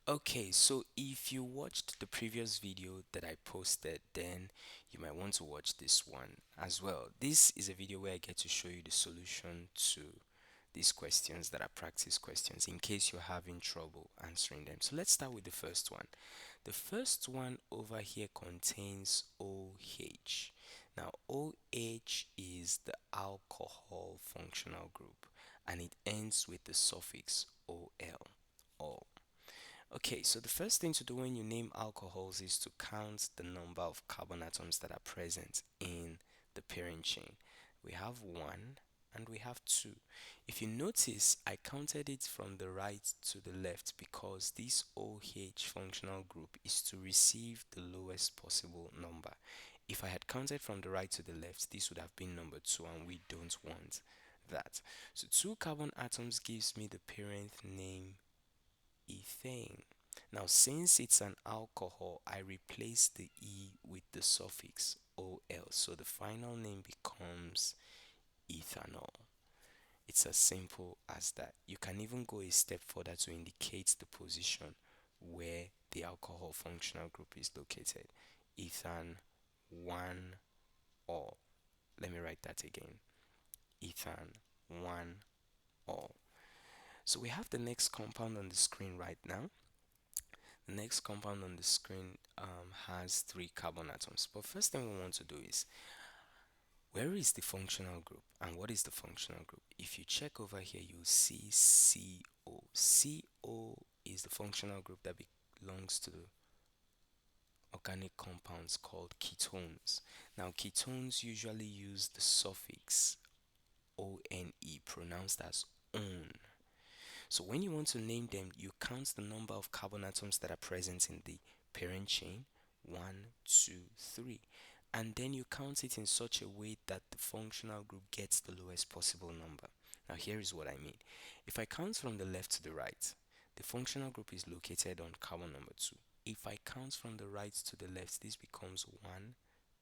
Okay, so if you watched the previous video that I posted, then you might want to watch this one as well. This is a video where I get to show you the solution to these questions that are practice questions in case you're having trouble answering them. So let's start with the first one. The first one over here contains OH. Now, OH is the alcohol functional group and it ends with the suffix OL. Ol. Okay, so the first thing to do when you name alcohols is to count the number of carbon atoms that are present in the parent chain. We have one and we have two. If you notice, I counted it from the right to the left because this OH functional group is to receive the lowest possible number. If I had counted from the right to the left, this would have been number two, and we don't want that. So two carbon atoms gives me the parent name ethane. Now, since it's an alcohol, I replace the E with the suffix OL, so the final name becomes ethanol. It's as simple as that. You can even go a step further to indicate the position where the alcohol functional group is located. Ethan 1 or let me write that again. Ethan 1 or. So we have the next compound on the screen right now. The next compound on the screen has three carbon atoms. But first thing we want to do is, where is the functional group and what is the functional group? If you check over here, you'll see CO. CO is the functional group that belongs to the organic compounds called ketones. Now, ketones usually use the suffix ONE, pronounced as on. So when you want to name them, you count the number of carbon atoms that are present in the parent chain, one, two, three, and then you count it in such a way that the functional group gets the lowest possible number. Now here is what I mean. If I count from the left to the right, the functional group is located on carbon number 2. If I count from the right to the left, this becomes 1,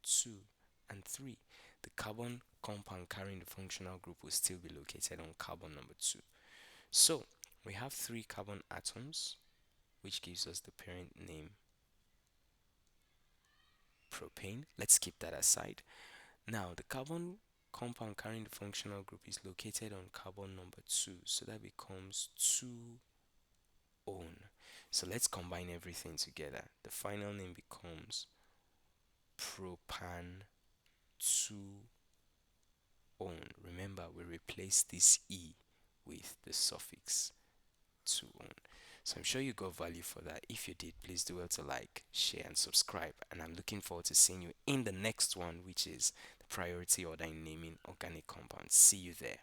2, and 3. The carbon compound carrying the functional group will still be located on carbon number 2. So we have three carbon atoms, which gives us the parent name propane. Let's keep that aside. Now, the carbon compound carrying the functional group is located on carbon number 2, so that becomes 2-one. So let's combine everything together. The final name becomes propan 2-one. Remember, we replace this E with the suffix 2-one. So I'm sure you got value for that. If you did, please do well to like, share, and subscribe. And I'm looking forward to seeing you in the next one, which is the priority order in naming organic compounds. See you there.